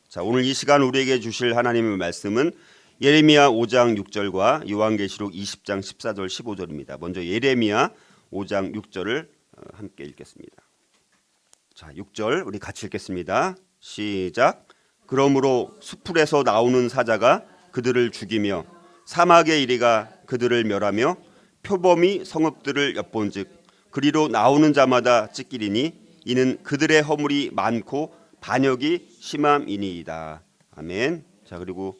자, 오늘 이 시간 우리에게 주실 하나님의 말씀은 예레미야 5장 6절과 요한계시록 20장 14절 15절입니다. 먼저 예레미야 5장 6절을 함께 읽겠습니다. 자, 6절 우리 같이 읽겠습니다. 시작. 그러므로 수풀에서 나오는 사자가 그들을 죽이며 사막의 이리가 그들을 멸하며 표범이 성읍들을 엿본즉 그리로 나오는 자마다 찢기리니 이는 그들의 허물이 많고 반역이 심함이니이다. 아멘. 자, 그리고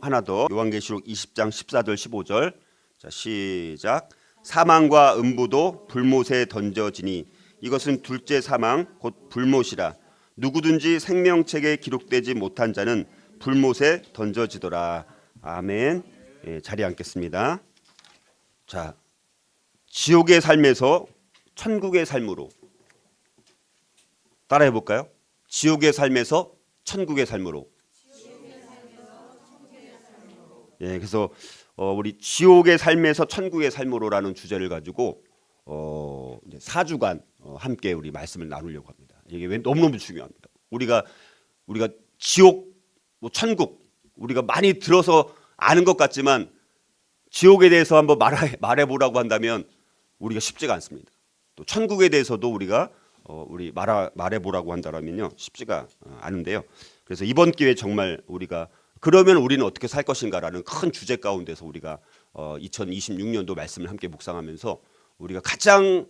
하나 더 요한계시록 20장 14절 15절. 자, 시작. 사망과 음부도 불못에 던져지니 이것은 둘째 사망 곧 불못이라. 누구든지 생명책에 기록되지 못한 자는 불못에 던져지더라. 아멘. 예, 자리에 앉겠습니다. 자, 지옥의 삶에서 천국의 삶으로 따라해 볼까요? 지옥의 삶에서 천국의 삶으로. 예, 그래서 우리 지옥의 삶에서 천국의 삶으로라는 주제를 가지고 이제 4주간 함께 우리 말씀을 나누려고 합니다. 이게 너무너무 중요합니다. 우리가 지옥, 뭐 천국 우리가 많이 들어서 아는 것 같지만 지옥에 대해서 한번 말해 보라고 한다면 우리가 쉽지가 않습니다. 또 천국에 대해서도 우리가 말해 보라고 한다면요 쉽지가 않은데요. 그래서 이번 기회에 정말 우리가 그러면 우리는 어떻게 살 것인가라는 큰 주제 가운데서 우리가 2026년도 말씀을 함께 묵상하면서 우리가 가장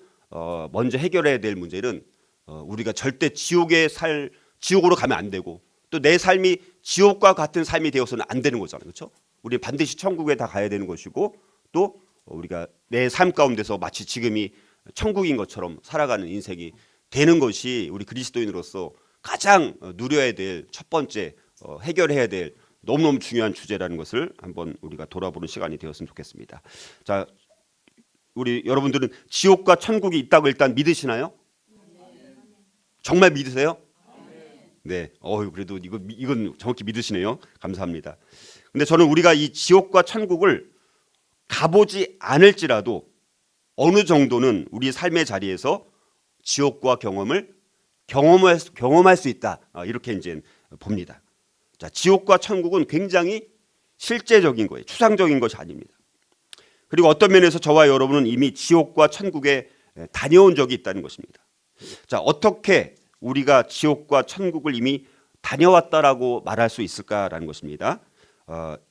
먼저 해결해야 될 문제는 우리가 절대 지옥으로 가면 안 되고 또 내 삶이 지옥과 같은 삶이 되어서는 안 되는 거잖아요. 그렇죠? 우리 반드시 천국에 다 가야 되는 것이고 또 우리가 내 삶 가운데서 마치 지금이 천국인 것처럼 살아가는 인생이 되는 것이 우리 그리스도인으로서 가장 누려야 될 첫 번째 해결해야 될 너무너무 중요한 주제라는 것을 한번 우리가 돌아보는 시간이 되었으면 좋겠습니다. 자, 우리 여러분들은 지옥과 천국이 있다고 일단 믿으시나요? 정말 믿으세요? 네. 그래도 이건 정확히 믿으시네요. 감사합니다. 근데 저는 우리가 이 지옥과 천국을 가보지 않을지라도 어느 정도는 우리 삶의 자리에서 지옥과 경험할 수 있다. 이렇게 이제 봅니다. 자, 지옥과 천국은 굉장히 실제적인 거예요. 추상적인 것이 아닙니다. 그리고 어떤 면에서 저와 여러분은 이미 지옥과 천국에 다녀온 적이 있다는 것입니다. 자, 어떻게 우리가 지옥과 천국을 이미 다녀왔다라고 말할 수 있을까라는 것입니다.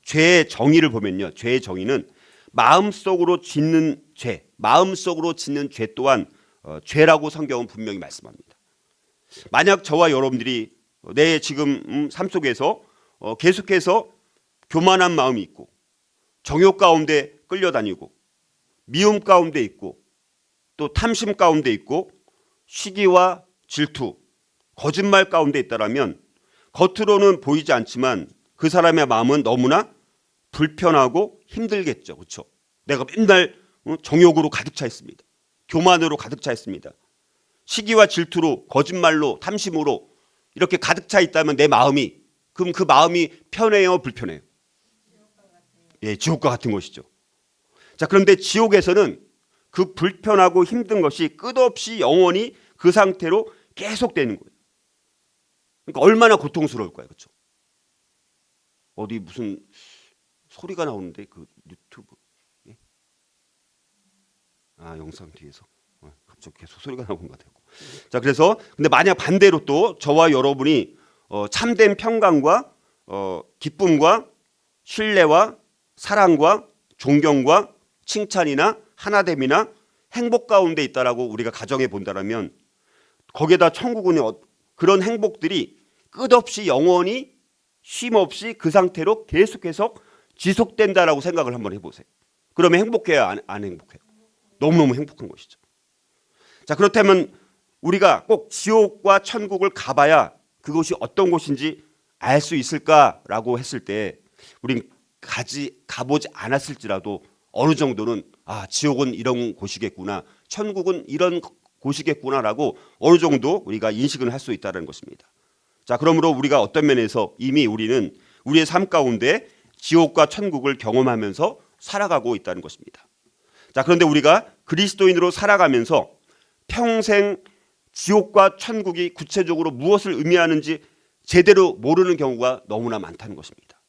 죄의 정의를 보면요. 죄의 정의는 마음속으로 짓는 죄 또한 죄라고 성경은 분명히 말씀합니다. 만약 저와 여러분들이 내 지금 삶 속에서 계속해서 교만한 마음이 있고 정욕 가운데 끌려다니고 미움 가운데 있고 또 탐심 가운데 있고 시기와 질투, 거짓말 가운데 있다라면 겉으로는 보이지 않지만 그 사람의 마음은 너무나 불편하고 힘들겠죠. 그렇죠? 내가 맨날 정욕으로 가득 차 있습니다. 교만으로 가득 차 있습니다. 시기와 질투로 거짓말로 탐심으로 이렇게 가득 차 있다면 내 마음이 그럼 그 마음이 편해요, 불편해요? 예, 지옥과 같은 것이죠. 자, 그런데 지옥에서는 그 불편하고 힘든 것이 끝없이 영원히 그 상태로 계속되는 거예요. 그러니까 얼마나 고통스러울까요, 그렇죠? 어디 무슨 소리가 나오는데 그 유튜브 예? 영상 뒤에서 갑자기 계속 소리가 나오는 것 같아요. 자, 그래서 근데 만약 반대로 또 저와 여러분이 참된 평강과 기쁨과 신뢰와 사랑과 존경과 칭찬이나 하나됨이나 행복 가운데 있다라고 우리가 가정해 본다라면 거기에다 천국은 그런 행복들이 끝없이 영원히 쉼없이 그 상태로 계속해서 지속된다라고 생각을 한번 해보세요. 그러면 행복해요, 안 행복해요? 너무너무 행복한 것이죠. 자, 그렇다면 우리가 꼭 지옥과 천국을 가봐야 그것이 어떤 곳인지 알 수 있을까라고 했을 때 우린 가보지 않았을지라도 어느 정도는 지옥은 이런 곳이겠구나, 천국은 이런 곳이겠구나라고 어느 정도 우리가 인식을 할 수 있다는 것입니다. 자, 그러므로 우리가 어떤 면에서 이미 우리는 우리의 삶 가운데 지옥과 천국을 경험하면서 살아가고 있다는 것입니다. 자, 그런데 우리가 그리스도인으로 살아가면서 평생 지옥과 천국이 구체적으로 무엇을 의미하는지 제대로 모르는 경우가 너무나 많다는 것입니다.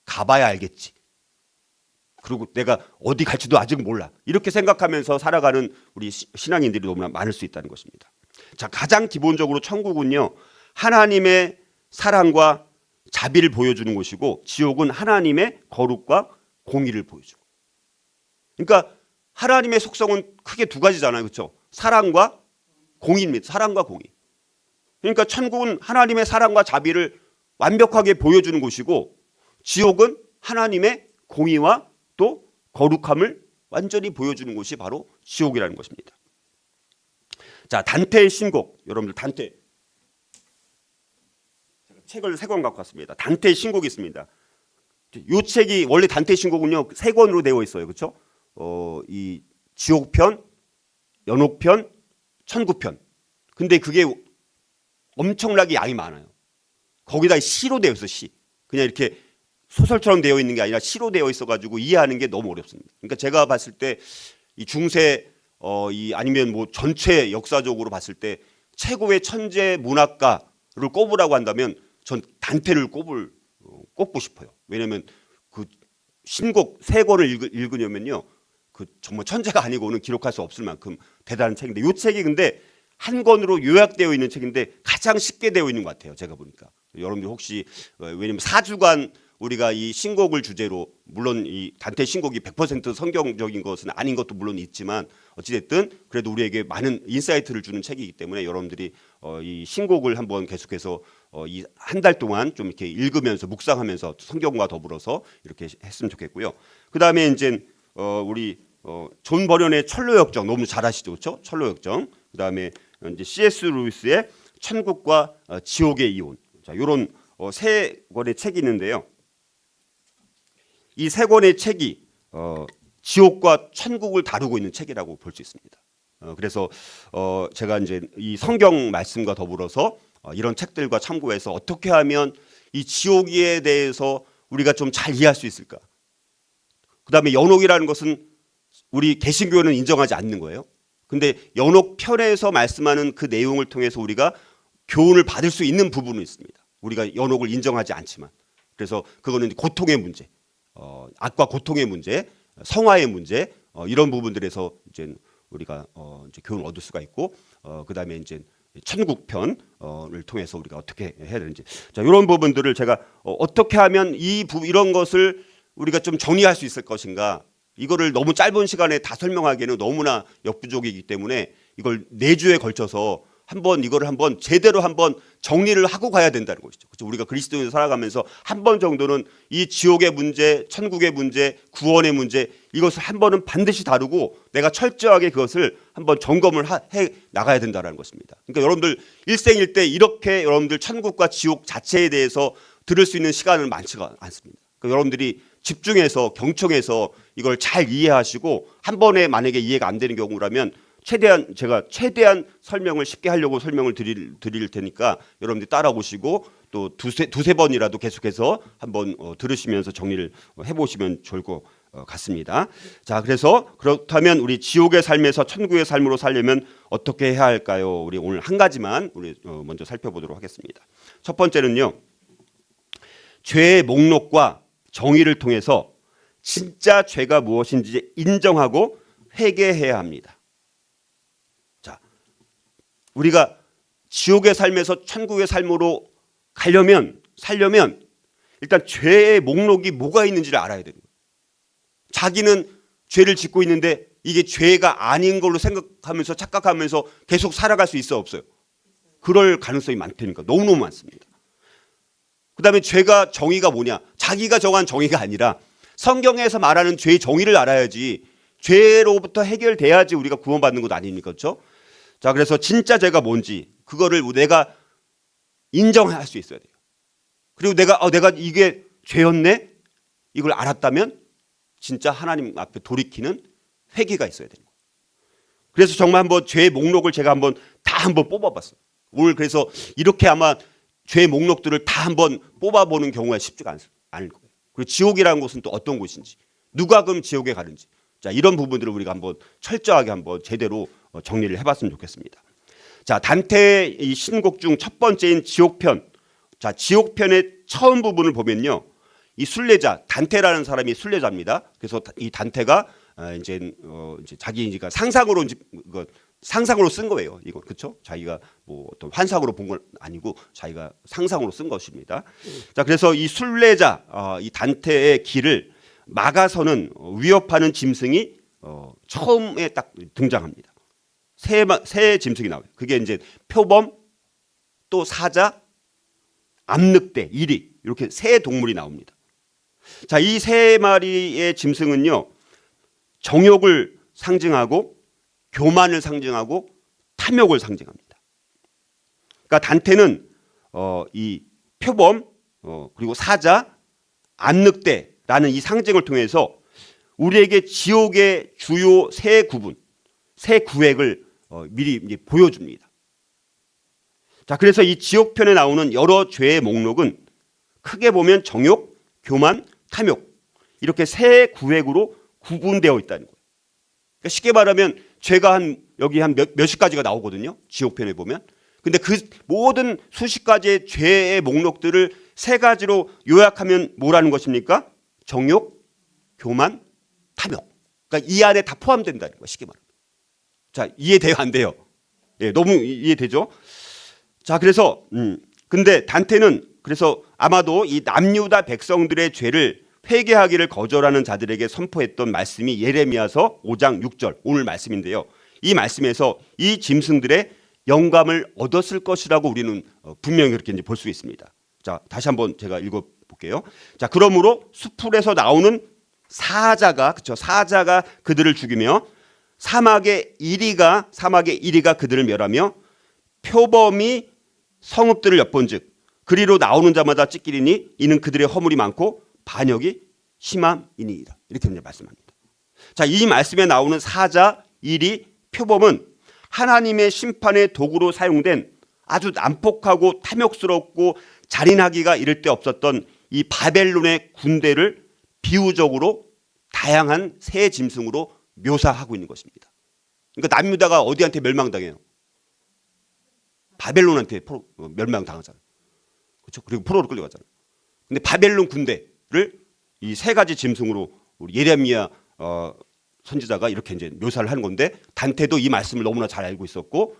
가봐야 알겠지. 그리고 내가 어디 갈지도 아직 몰라. 이렇게 생각하면서 살아가는 우리 신앙인들이 너무나 많을 수 있다는 것입니다. 자, 가장 기본적으로 천국은요, 하나님의 사랑과 자비를 보여주는 곳이고, 지옥은 하나님의 거룩과 공의를 보여주고. 그러니까 하나님의 속성은 크게 두 가지잖아요, 그렇죠? 사랑과 공의입니다. 사랑과 공의. 그러니까 천국은 하나님의 사랑과 자비를 완벽하게 보여주는 곳이고, 지옥은 하나님의 공의와 또 거룩함을 완전히 보여주는 곳이 바로 지옥이라는 것입니다. 자, 단테의 신곡, 여러분들 단테 책을 3권 갖고 왔습니다. 단테의 신곡이 있습니다. 이 책이 원래 단테의 신곡은요 3권으로 되어 있어요, 그렇죠? 이 지옥편, 연옥편, 천국편. 근데 그게 엄청나게 양이 많아요. 거기다 시로 되어 있어, 시. 그냥 이렇게 소설처럼 되어 있는 게 아니라 시로 되어 있어가지고 이해하는 게 너무 어렵습니다. 그러니까 제가 봤을 때 이 중세 이 아니면 뭐 전체 역사적으로 봤을 때 최고의 천재 문학가를 꼽으라고 한다면 전 단테를 꼽고 싶어요. 왜냐하면 그 신곡 3권을 읽으려면요, 그 정말 천재가 아니고는 기록할 수 없을 만큼 대단한 책인데, 이 책이 근데 한 권으로 요약되어 있는 책인데 가장 쉽게 되어 있는 것 같아요, 제가 보니까. 여러분들 혹시 왜냐면 4주간 우리가 이 신곡을 주제로, 물론 이 단테 신곡이 100% 성경적인 것은 아닌 것도 물론 있지만 어찌됐든 그래도 우리에게 많은 인사이트를 주는 책이기 때문에 여러분들이 이 신곡을 한번 계속해서 이 한 달 동안 좀 이렇게 읽으면서 묵상하면서 성경과 더불어서 이렇게 했으면 좋겠고요. 그 다음에 이제 우리 존 버련의 철로역정 너무 잘 아시죠, 그렇죠? 철로역정. 그 다음에 이제 C.S. 루이스의 천국과 지옥의 이혼. 자, 이런 3권의 책이 있는데요. 이 3권의 책이 지옥과 천국을 다루고 있는 책이라고 볼 수 있습니다. 그래서 제가 이제 이 성경 말씀과 더불어서 이런 책들과 참고해서 어떻게 하면 이 지옥에 대해서 우리가 좀 잘 이해할 수 있을까? 그다음에 연옥이라는 것은 우리 개신교는 인정하지 않는 거예요. 근데 연옥 편에서 말씀하는 그 내용을 통해서 우리가 교훈을 받을 수 있는 부분은 있습니다. 우리가 연옥을 인정하지 않지만. 그래서 그거는 고통의 문제, 악과 고통의 문제, 성화의 문제, 이런 부분들에서 이제 우리가 이제 교훈을 얻을 수가 있고, 그다음에 이제 천국편을 통해서 우리가 어떻게 해야 되는지, 자, 이런 부분들을 제가 어떻게 하면 이런 것을 우리가 좀 정리할 수 있을 것인가, 이거를 너무 짧은 시간에 다 설명하기에는 너무나 역부족이기 때문에 이걸 4주에 걸쳐서 이거를 한번 제대로 한번 정리를 하고 가야 된다는 것이죠. 그렇죠? 우리가 그리스도인으로 살아가면서 한 번 정도는 이 지옥의 문제, 천국의 문제, 구원의 문제, 이것을 한 번은 반드시 다루고 내가 철저하게 그것을 한번 점검을 해 나가야 된다는 것입니다. 그러니까 여러분들 일생일대 이렇게 여러분들 천국과 지옥 자체에 대해서 들을 수 있는 시간은 많지가 않습니다. 그러니까 여러분들이 집중해서 경청해서 이걸 잘 이해하시고, 한 번에 만약에 이해가 안 되는 경우라면 제가 최대한 설명을 쉽게 하려고 설명을 드릴 테니까 여러분들이 따라오시고 또 두세 번이라도 계속해서 한번 들으시면서 정리를 해보시면 좋을 것 같습니다. 자, 그래서 그렇다면 우리 지옥의 삶에서 천국의 삶으로 살려면 어떻게 해야 할까요? 우리 오늘 한 가지만 우리 먼저 살펴보도록 하겠습니다. 첫 번째는요, 죄의 목록과 정의를 통해서 진짜 죄가 무엇인지 인정하고 회개해야 합니다. 우리가 지옥의 삶에서 천국의 삶으로 살려면 일단 죄의 목록이 뭐가 있는지를 알아야 됩니다. 자기는 죄를 짓고 있는데 이게 죄가 아닌 걸로 생각하면서 착각하면서 계속 살아갈 수 있어 없어요? 그럴 가능성이 많다니까. 너무너무 많습니다. 그 다음에 죄가 정의가 뭐냐? 자기가 정한 정의가 아니라 성경에서 말하는 죄의 정의를 알아야지, 죄로부터 해결돼야지 우리가 구원받는 것 아닙니까? 그렇죠? 자, 그래서 진짜 죄가 뭔지 그거를 내가 인정할 수 있어야 돼요. 그리고 내가 이게 죄였네? 이걸 알았다면 진짜 하나님 앞에 돌이키는 회개가 있어야 되는 거예요. 그래서 정말 한번 죄의 목록을 제가 한번 뽑아봤어요. 오늘 그래서 이렇게 아마 죄의 목록들을 다 한번 뽑아보는 경우가 쉽지가 않을 거예요. 그리고 지옥이라는 곳은 또 어떤 곳인지, 누가 그럼 지옥에 가는지, 자, 이런 부분들을 우리가 한번 철저하게 한번 제대로 정리를 해봤으면 좋겠습니다. 자, 단테의 이 신곡 중 첫 번째인 지옥편, 자, 지옥편의 처음 부분을 보면요, 이 순례자 단테라는 사람이 순례자입니다. 그래서 이 단테가 이제 자기가 상상으로 상상으로 쓴 거예요. 이거 그렇죠? 자기가 뭐 어떤 환상으로 본 건 아니고 자기가 상상으로 쓴 것입니다. 자, 그래서 이 순례자 이 단테의 길을 막아서는 위협하는 짐승이 처음에 딱 등장합니다. 세 짐승이 나와요. 그게 이제 표범, 또 사자, 암늑대, 이리, 이렇게 세 동물이 나옵니다. 자, 이 세 마리의 짐승은요, 정욕을 상징하고 교만을 상징하고 탐욕을 상징합니다. 그러니까 단테는 이 표범 그리고 사자, 암늑대라는 이 상징을 통해서 우리에게 지옥의 주요 세 구분, 세 구획을 미리 이제 보여줍니다. 자, 그래서 이 지옥편에 나오는 여러 죄의 목록은 크게 보면 정욕, 교만, 탐욕 이렇게 세 구획으로 구분되어 있다는 거예요. 그러니까 쉽게 말하면 죄가 여기 한 몇십 가지가 나오거든요. 지옥편에 보면. 근데 그 모든 수십 가지의 죄의 목록들을 세 가지로 요약하면 뭐라는 것입니까? 정욕, 교만, 탐욕. 그러니까 이 안에 다 포함된다는 거예요. 쉽게 말하면. 자, 이해돼요? 안 돼요? 예, 너무 이해되죠? 자, 그래서 근데 단테는 그래서 아마도 이 남유다 백성들의 죄를 회개하기를 거절하는 자들에게 선포했던 말씀이 예레미야서 5장 6절 오늘 말씀인데요. 이 말씀에서 이 짐승들의 영감을 얻었을 것이라고 우리는 분명히 그렇게 이제 볼 수 있습니다. 자, 다시 한번 제가 읽어볼게요. 자, 그러므로 수풀에서 나오는 사자가 그렇죠. 사자가 그들을 죽이며 사막의 이리가 그들을 멸하며 표범이 성읍들을 엿본즉 그리로 나오는 자마다 찢기리니 이는 그들의 허물이 많고 반역이 심함이니이다. 이렇게 이제 말씀합니다. 자, 이 말씀에 나오는 사자, 이리, 표범은 하나님의 심판의 도구로 사용된 아주 난폭하고 탐욕스럽고 잔인하기가 이를 데 없었던 이 바벨론의 군대를 비유적으로 다양한 새 짐승으로 묘사하고 있는 것입니다. 그러니까 남유다가 어디한테 멸망당해요? 바벨론한테 멸망당하잖아요. 그렇죠? 그리고 포로로 끌려가잖아요. 근데 바벨론 군대를 이 세 가지 짐승으로 우리 예레미야 선지자가 이렇게 이제 묘사를 하는 건데 단테도 이 말씀을 너무나 잘 알고 있었고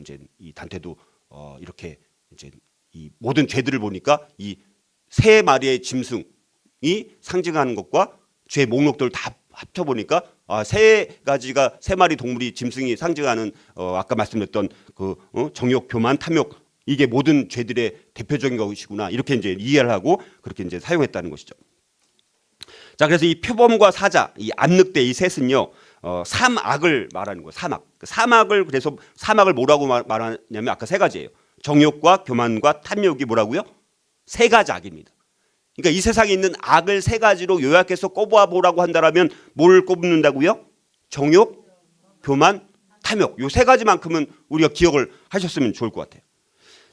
이제 이 단테도 이렇게 이제 이 모든 죄들을 보니까 이 세 마리의 짐승이 상징하는 것과 죄 목록들을 다 합쳐 보니까 세 가지가 세 마리 동물이 짐승이 상징하는 아까 말씀드렸던 그 정욕, 교만, 탐욕 이게 모든 죄들의 대표적인 것이구나 이렇게 이제 이해를 하고 그렇게 이제 사용했다는 것이죠. 자, 그래서 이 표범과 사자, 이 암늑대 이 셋은요 삼악을 말하는 거예요. 사막을 그래서 사막을 뭐라고 말하냐면 아까 세 가지예요. 정욕과 교만과 탐욕이 뭐라고요? 세 가지 악입니다. 그러니까 이 세상에 있는 악을 세 가지로 요약해서 꼽아 보라고 한다라면 뭘 꼽는다고요? 정욕, 교만, 탐욕. 요 세 가지만큼은 우리가 기억을 하셨으면 좋을 것 같아요.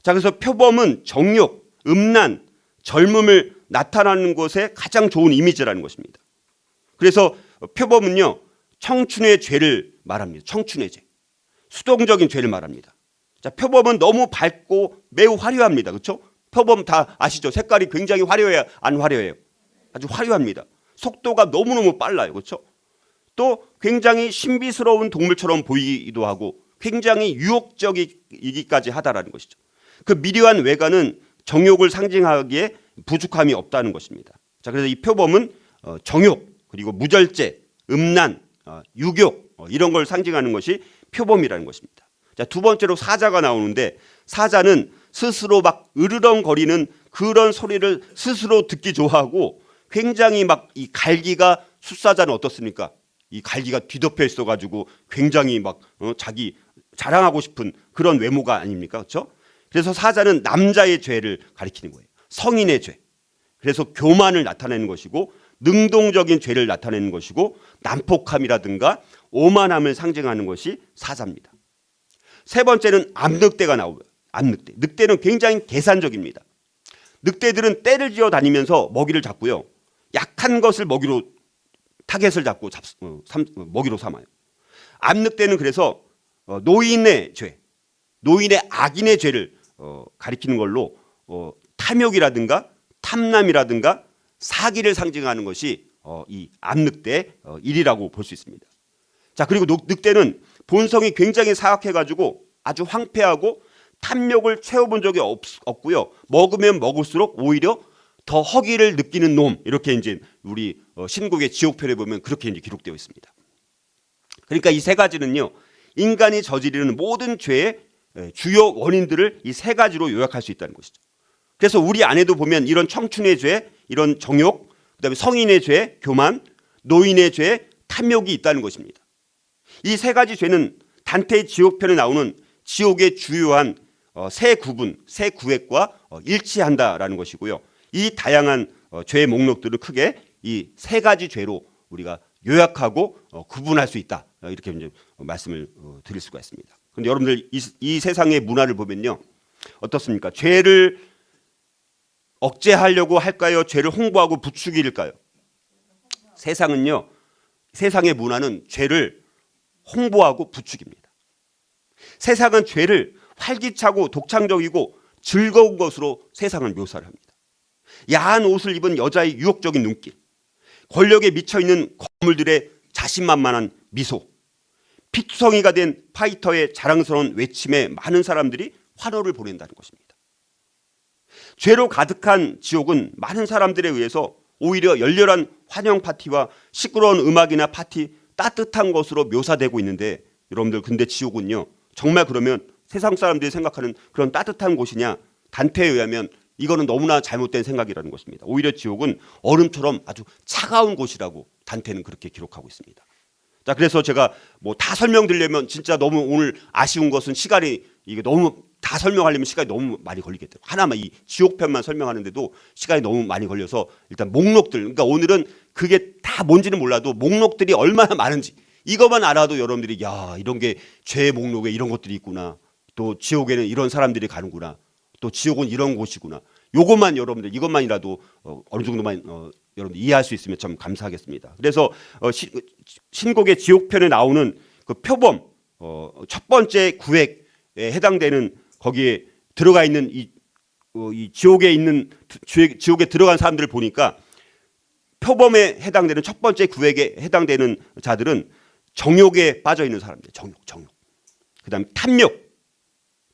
자, 그래서 표범은 정욕, 음란, 젊음을 나타나는 것에 가장 좋은 이미지라는 것입니다. 그래서 표범은요 청춘의 죄를 말합니다. 청춘의 죄, 수동적인 죄를 말합니다. 자, 표범은 너무 밝고 매우 화려합니다. 그렇죠? 표범 다 아시죠? 색깔이 굉장히 화려해요, 안 화려해요? 아주 화려합니다. 속도가 너무너무 빨라요. 그렇죠? 또 굉장히 신비스러운 동물처럼 보이기도 하고 굉장히 유혹적이기까지 하다라는 것이죠. 그 미려한 외관은 정욕을 상징하기에 부족함이 없다는 것입니다. 자, 그래서 이 표범은 정욕 그리고 무절제, 음란, 유욕 이런 걸 상징하는 것이 표범이라는 것입니다. 자, 두 번째로 사자가 나오는데 사자는 스스로 막 으르렁거리는 그런 소리를 스스로 듣기 좋아하고 굉장히 막 이 갈기가 숫사자는 어떻습니까? 이 갈기가 뒤덮여 있어가지고 굉장히 막 자기 자랑하고 싶은 그런 외모가 아닙니까? 그렇죠? 그래서 사자는 남자의 죄를 가리키는 거예요. 성인의 죄. 그래서 교만을 나타내는 것이고 능동적인 죄를 나타내는 것이고 난폭함이라든가 오만함을 상징하는 것이 사자입니다. 세 번째는 암늑대가 나오고요. 암늑대. 늑대는 굉장히 계산적입니다. 늑대들은 떼를 지어 다니면서 먹이를 잡고요. 약한 것을 먹이로 타겟을 잡고 먹이로 삼아요. 암늑대는 그래서 노인의 죄, 노인의 악인의 죄를 가리키는 걸로 탐욕이라든가 탐남이라든가 사기를 상징하는 것이 이 암늑대 1이라고 볼 수 있습니다. 자, 그리고 늑대는 본성이 굉장히 사악해가지고 아주 황폐하고 탐욕을 채워본 적이 없고요. 먹으면 먹을수록 오히려 더 허기를 느끼는 놈, 이렇게 이제 우리 신국의 지옥편에 보면 그렇게 이제 기록되어 있습니다. 그러니까 이 세 가지는요, 인간이 저지르는 모든 죄의 주요 원인들을 이 세 가지로 요약할 수 있다는 것이죠. 그래서 우리 안에도 보면 이런 청춘의 죄, 이런 정욕, 그다음에 성인의 죄, 교만, 노인의 죄, 탐욕이 있다는 것입니다. 이 세 가지 죄는 단테의 지옥편에 나오는 지옥의 주요한 세 구분, 세 구획과 일치한다라는 것이고요. 이 다양한 죄의 목록들을 크게 이 세 가지 죄로 우리가 요약하고 구분할 수 있다, 이렇게 이제 말씀을 드릴 수가 있습니다. 그런데 여러분들 이 세상의 문화를 보면요, 어떻습니까? 죄를 억제하려고 할까요? 죄를 홍보하고 부추길까요? 세상은요, 세상의 문화는 죄를 홍보하고 부추깁니다. 세상은 죄를 활기차고 독창적이고 즐거운 것으로 세상을 묘사를 합니다. 야한 옷을 입은 여자의 유혹적인 눈길, 권력에 미쳐있는 거물들의 자신만만한 미소, 피투성이가 된 파이터의 자랑스러운 외침에 많은 사람들이 환호를 보낸다는 것입니다. 죄로 가득한 지옥은 많은 사람들에 의해서 오히려 열렬한 환영 파티와 시끄러운 음악이나 파티, 따뜻한 것으로 묘사되고 있는데, 여러분들 근데 지옥은요, 정말 그러면 세상 사람들이 생각하는 그런 따뜻한 곳이냐? 단테에 의하면 이거는 너무나 잘못된 생각이라는 것입니다. 오히려 지옥은 얼음처럼 아주 차가운 곳이라고 단테는 그렇게 기록하고 있습니다. 자, 그래서 제가 뭐 다 설명드리려면 진짜 너무 오늘 아쉬운 것은 시간이, 이게 너무 다 설명하려면 시간이 너무 많이 걸리겠대요. 하나만 이 지옥편만 설명하는데도 시간이 너무 많이 걸려서 일단 목록들, 그러니까 오늘은 그게 다 뭔지는 몰라도 목록들이 얼마나 많은지 이것만 알아도 여러분들이 야, 이런 게 죄의 목록에 이런 것들이 있구나, 또 지옥에는 이런 사람들이 가는구나, 또 지옥은 이런 곳이구나, 요것만 여러분들 이것만이라도 어느 정도만 여러분들 이해할 수 있으면 참 감사하겠습니다. 그래서 신곡의 지옥편에 나오는 그 표범 첫 번째 구획에 해당되는, 거기에 들어가 있는 이 지옥에 있는 지옥에 들어간 사람들을 보니까 표범에 해당되는 첫 번째 구획에 해당되는 자들은 정욕에 빠져 있는 사람들, 정욕. 그다음에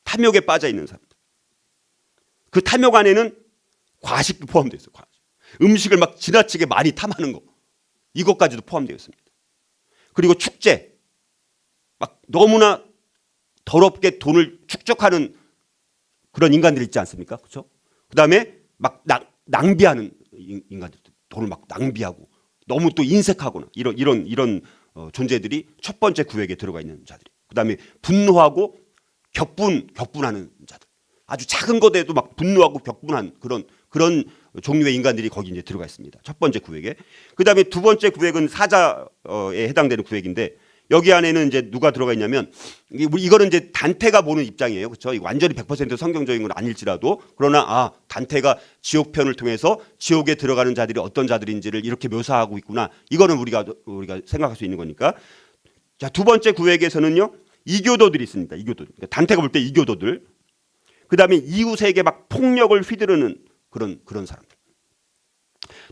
탐욕에 빠져 있는 사람들. 그 탐욕 안에는 과식도 포함되어 있어요. 과식. 음식을 막 지나치게 많이 탐하는 거, 이것까지도 포함되어 있습니다. 그리고 축제, 막 너무나 더럽게 돈을 축적하는 그런 인간들이 있지 않습니까? 그렇죠? 그다음에 막 낭비하는 인간들, 돈을 막 낭비하고 너무 또 인색하거나 이런 존재들이 첫 번째 구획에 들어가 있는 자들이. 그다음에 분노하고 격분하는 자들. 아주 작은 것에도 막 분노하고 격분한 그런 종류의 인간들이 거기 이제 들어가 있습니다. 첫 번째 구획에. 그다음에 두 번째 구획은 사자에 해당되는 구획인데, 여기 안에는 이제 누가 들어가 있냐면, 이거는 이제 단테가 보는 입장이에요. 그렇죠? 완전히 100% 성경적인 건 아닐지라도, 그러나 단테가 지옥편을 통해서 지옥에 들어가는 자들이 어떤 자들인지를 이렇게 묘사하고 있구나, 이거는 우리가 생각할 수 있는 거니까. 자, 두 번째 구획에서는요, 이교도들이 있습니다. 이교도. 그러니까 단테가 볼 때 이교도들. 그다음에 이웃에게 막 폭력을 휘두르는 그런 사람들.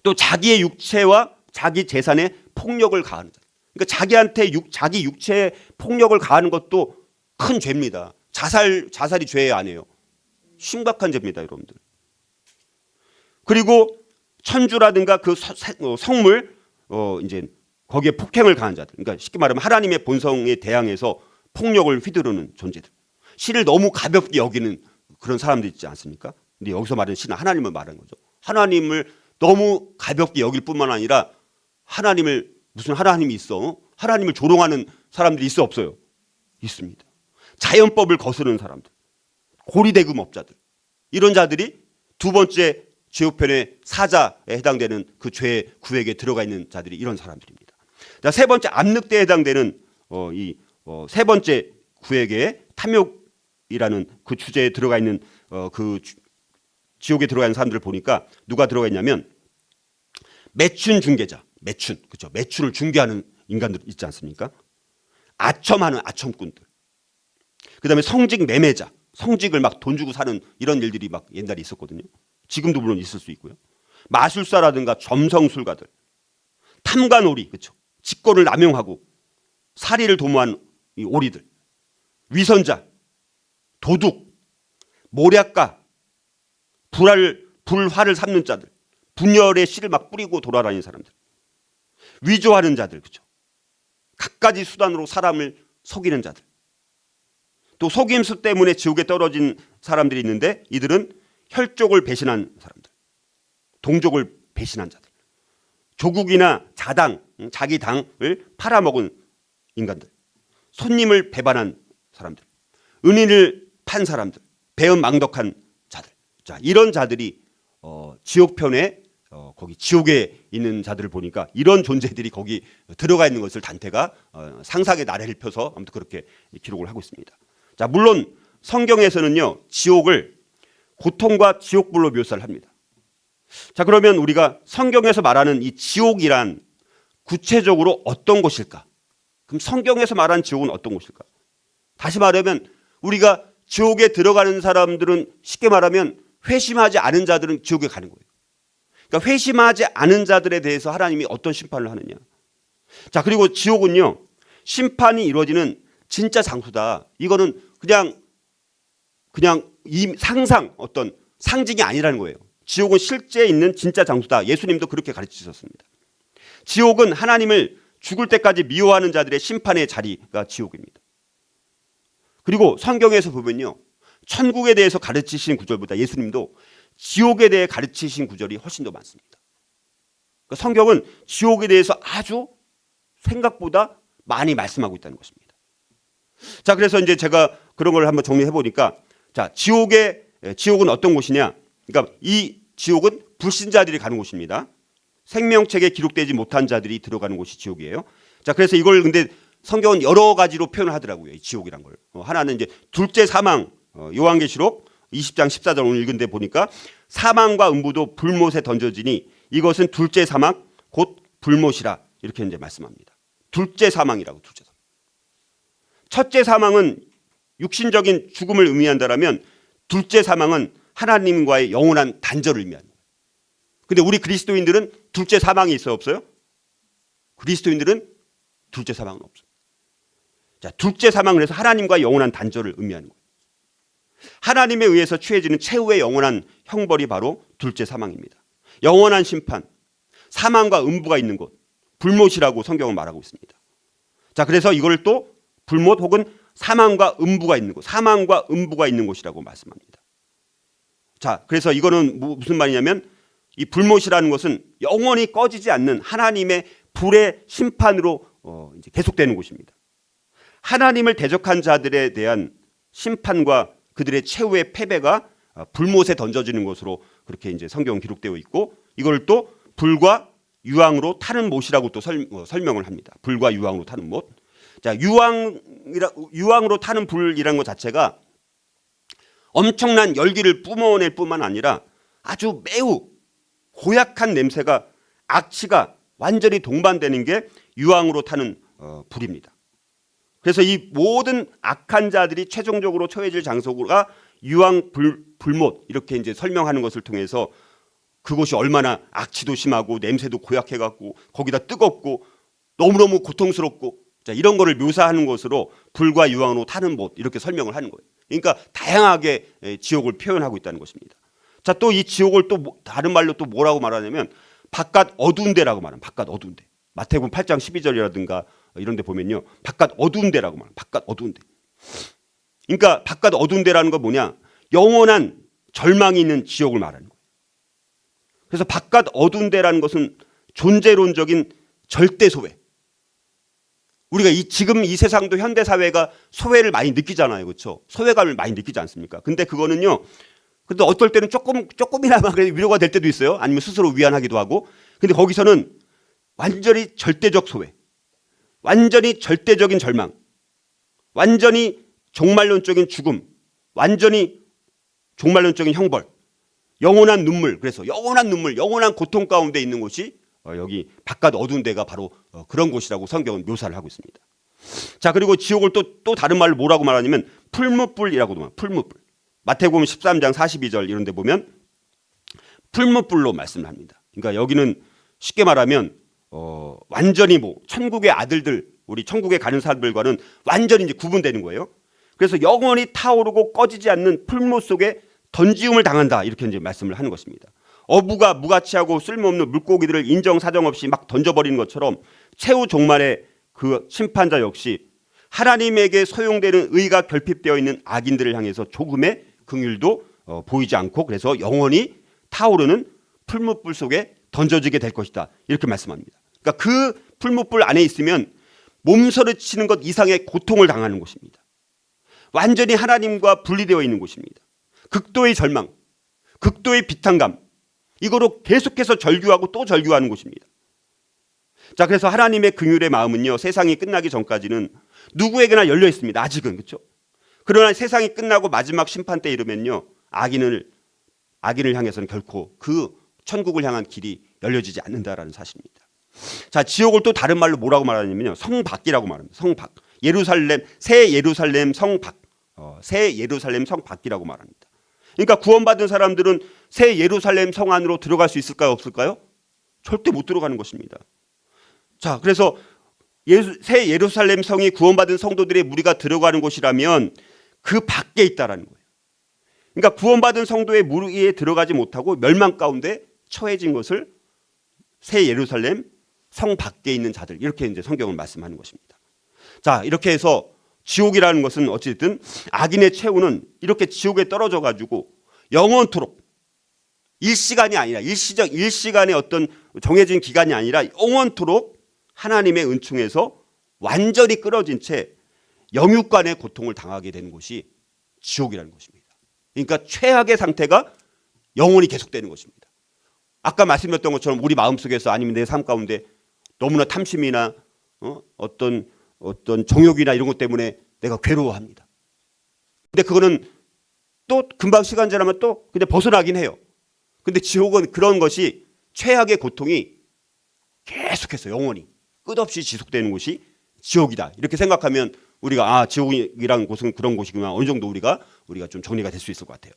또 자기의 육체와 자기 재산에 폭력을 가하는 자들. 그러니까 자기한테 자기 육체에 폭력을 가하는 것도 큰 죄입니다. 자살이 죄 아니에요. 심각한 죄입니다, 여러분들. 그리고 천주라든가 그 성물, 이제 거기에 폭행을 가한 자들. 그러니까 쉽게 말하면 하나님의 본성에 대항해서 폭력을 휘두르는 존재들. 신을 너무 가볍게 여기는 그런 사람들 있지 않습니까? 근데 여기서 말하는 신은 하나님을 말하는 거죠. 하나님을 너무 가볍게 여길 뿐만 아니라 무슨 하나님이 있어? 하나님을 조롱하는 사람들이 있어 없어요? 있습니다. 자연법을 거스르는 사람들, 고리대금업자들, 이런 자들이 두 번째 지옥편의 사자에 해당되는 그 죄의 구획에 들어가 있는 자들이 이런 사람들입니다. 자, 세 번째 암늑대에 해당되는 세 번째 구획의 탐욕이라는 그 주제에 들어가 있는 그 지옥에 들어가 있는 사람들을 보니까 누가 들어가 있냐면, 매춘 중개자, 그렇죠? 매춘을 중개하는 인간들 있지 않습니까? 아첨하는 아첨꾼들. 그다음에 성직 매매자, 성직을 막 돈 주고 사는 이런 일들이 막 옛날에 있었거든요. 지금도 물론 있을 수 있고요. 마술사라든가 점성술가들, 탐관오리, 그렇죠. 직권을 남용하고 사리를 도모한 이 오리들, 위선자, 도둑, 모략가, 불화를 삼는 자들, 분열의 씨를 막 뿌리고 돌아다니는 사람들, 위조하는 자들, 그렇죠. 갖가지 수단으로 사람을 속이는 자들, 또 속임수 때문에 지옥에 떨어진 사람들이 있는데 이들은 혈족을 배신한 사람들, 동족을 배신한 자들, 조국이나 자당, 자기 당을 팔아먹은 인간들, 손님을 배반한 사람들, 은인을 판 사람들, 배은망덕한 자들. 자, 이런 자들이 지옥편에 거기 지옥에 있는 자들을 보니까 이런 존재들이 거기 들어가 있는 것을 단테가 상상의 나래를 펴서 아무튼 그렇게 기록을 하고 있습니다. 자, 물론 성경에서는요 지옥을 고통과 지옥불로 묘사를 합니다. 자, 그러면 우리가 성경에서 말하는 이 지옥이란 구체적으로 어떤 곳일까? 그럼 성경에서 말하는 지옥은 어떤 곳일까? 다시 말하면 우리가 지옥에 들어가는 사람들은 쉽게 말하면 회심하지 않은 자들은 지옥에 가는 거예요. 그러니까 회심하지 않은 자들에 대해서 하나님이 어떤 심판을 하느냐. 자, 그리고 지옥은요 심판이 이루어지는 진짜 장소다. 이거는 그냥 이 상상, 어떤 상징이 아니라는 거예요. 지옥은 실제 있는 진짜 장소다. 예수님도 그렇게 가르치셨습니다. 지옥은 하나님을 죽을 때까지 미워하는 자들의 심판의 자리가 지옥입니다. 그리고 성경에서 보면요 천국에 대해서 가르치신 구절보다 예수님도 지옥에 대해 가르치신 구절이 훨씬 더 많습니다. 그러니까 성경은 지옥에 대해서 아주 생각보다 많이 말씀하고 있다는 것입니다. 자, 그래서 이제 제가 그런 걸 한번 정리해 보니까, 자, 지옥은 어떤 곳이냐? 그러니까 이 지옥은 불신자들이 가는 곳입니다. 생명책에 기록되지 못한 자들이 들어가는 곳이 지옥이에요. 자, 그래서 이걸 근데 성경은 여러 가지로 표현을 하더라고요. 이 지옥이란 걸. 하나는 이제 둘째 사망, 요한계시록 20장 14절 오늘 읽은 데 보니까 사망과 음부도 불못에 던져지니 이것은 둘째 사망 곧 불못이라 이렇게 이제 말씀합니다. 둘째 사망이라고, 둘째 사망. 첫째 사망은 육신적인 죽음을 의미한다라면 둘째 사망은 하나님과의 영원한 단절을 의미하는 거예요. 근데 우리 그리스도인들은 둘째 사망이 있어요, 없어요? 그리스도인들은 둘째 사망은 없어요. 자, 둘째 사망을 해서 하나님과 영원한 단절을 의미하는 거예요. 하나님에 의해서 취해지는 최후의 영원한 형벌이 바로 둘째 사망입니다. 영원한 심판, 사망과 음부가 있는 곳, 불못이라고 성경은 말하고 있습니다. 자, 그래서 이걸 또 불못 혹은 사망과 음부가 있는 곳, 사망과 음부가 있는 곳이라고 말씀합니다. 자, 그래서 이거는 무슨 말이냐면 이 불못이라는 것은 영원히 꺼지지 않는 하나님의 불의 심판으로 이제 계속되는 곳입니다. 하나님을 대적한 자들에 대한 심판과 그들의 최후의 패배가 불못에 던져지는 것으로 그렇게 이제 성경 기록되어 있고, 이걸 또 불과 유황으로 타는 못이라고 또 설명을 합니다. 불과 유황으로 타는 못. 자, 유황으로 타는 불이라는 것 자체가 엄청난 열기를 뿜어낼 뿐만 아니라 아주 매우 고약한 냄새가, 악취가 완전히 동반되는 게 유황으로 타는 불입니다. 그래서 이 모든 악한 자들이 최종적으로 처해질 장소가 유황 불못 이렇게 이제 설명하는 것을 통해서 그곳이 얼마나 악취도 심하고 냄새도 고약해 갖고 거기다 뜨겁고 너무너무 고통스럽고, 자, 이런 거를 묘사하는 것으로 불과 유황으로 타는 못 이렇게 설명을 하는 거예요. 그러니까 다양하게 지옥을 표현하고 있다는 것입니다. 자, 또 이 지옥을 또 다른 말로 또 뭐라고 말하냐면 바깥 어두운 데라고 말합니다. 바깥 어두운 데. 마태복음 8장 12절이라든가 이런 데 보면요. 바깥 어두운 데라고 말합니다. 바깥 어두운 데. 그러니까 바깥 어두운 데라는 건 뭐냐? 영원한 절망이 있는 지옥을 말하는 거예요. 그래서 바깥 어두운 데라는 것은 존재론적인 절대 소외. 우리가 지금 이 세상도 현대 사회가 소외를 많이 느끼잖아요. 그렇죠? 소외감을 많이 느끼지 않습니까? 근데 그거는요. 근데 어떨 때는 조금이나마 위로가 될 때도 있어요. 아니면 스스로 위안하기도 하고. 근데 거기서는 완전히 절대적 소외, 완전히 절대적인 절망, 완전히 종말론적인 죽음, 완전히 종말론적인 형벌, 영원한 눈물. 그래서 영원한 눈물, 영원한 고통 가운데 있는 곳이 여기 바깥 어두운 데가 바로 그런 곳이라고 성경은 묘사를 하고 있습니다. 자, 그리고 지옥을 또 다른 말로 뭐라고 말하냐면 풀무불이라고도 말해요. 풀무불. 마태복음 13장 42절 이런 데 보면 풀무불로 말씀을 합니다. 그러니까 여기는 쉽게 말하면 완전히 뭐 천국의 아들들, 우리 천국에 가는 사람들과는 완전히 이제 구분되는 거예요. 그래서 영원히 타오르고 꺼지지 않는 풀무 속에 던지움을 당한다, 이렇게 이제 말씀을 하는 것입니다. 어부가 무가치하고 쓸모없는 물고기들을 인정사정 없이 막 던져버리는 것처럼 최후 종말의 그 심판자 역시 하나님에게 소용되는 의가 결핍되어 있는 악인들을 향해서 조금의 긍휼도 보이지 않고, 그래서 영원히 타오르는 풀무불 속에 던져지게 될 것이다, 이렇게 말씀합니다. 그러니까 그 풀무불 안에 있으면 몸서리치는 것 이상의 고통을 당하는 곳입니다. 완전히 하나님과 분리되어 있는 곳입니다. 극도의 절망, 극도의 비탄감, 이거로 계속해서 절규하고 또 절규하는 곳입니다. 자, 그래서 하나님의 긍휼의 마음은요, 세상이 끝나기 전까지는 누구에게나 열려 있습니다. 아직은. 그렇죠? 그러나 세상이 끝나고 마지막 심판 때 이르면요, 악인을 향해서는 결코 그 천국을 향한 길이 열려지지 않는다라는 사실입니다. 자, 지옥을 또 다른 말로 뭐라고 말하냐면요, 성밖이라고 말합니다. 성밖. 예루살렘, 새 예루살렘 성밖. 새 예루살렘 성밖이라고 말합니다. 그러니까 구원받은 사람들은 새 예루살렘 성 안으로 들어갈 수 있을까요, 없을까요? 절대 못 들어가는 것입니다. 자, 그래서 새 예루살렘 성이 구원받은 성도들의 무리가 들어가는 곳이라면 그 밖에 있다라는 거예요. 그러니까 구원받은 성도의 무리에 들어가지 못하고 멸망 가운데 처해진 것을 새 예루살렘 성 밖에 있는 자들, 이렇게 이제 성경은 말씀하는 것입니다. 자, 이렇게 해서 지옥이라는 것은 어쨌든 악인의 최후는 이렇게 지옥에 떨어져 가지고 영원토록, 일시간이 아니라 일시간의 어떤 정해진 기간이 아니라 영원토록 하나님의 은총에서 완전히 끊어진 채 영육간의 고통을 당하게 되는 곳이 지옥이라는 것입니다. 그러니까 최악의 상태가 영원히 계속되는 것입니다. 아까 말씀드렸던 것처럼 우리 마음속에서 아니면 내 삶 가운데 너무나 탐심이나 어떤 정욕이나 이런 것 때문에 내가 괴로워합니다. 근데 그거는 또 금방 시간 지나면 또 그냥 벗어나긴 해요. 근데 지옥은 그런 것이, 최악의 고통이 계속해서 영원히 끝없이 지속되는 곳이 지옥이다, 이렇게 생각하면 우리가 지옥이라는 곳은 그런 곳이구나, 어느 정도 우리가 좀 정리가 될 수 있을 것 같아요.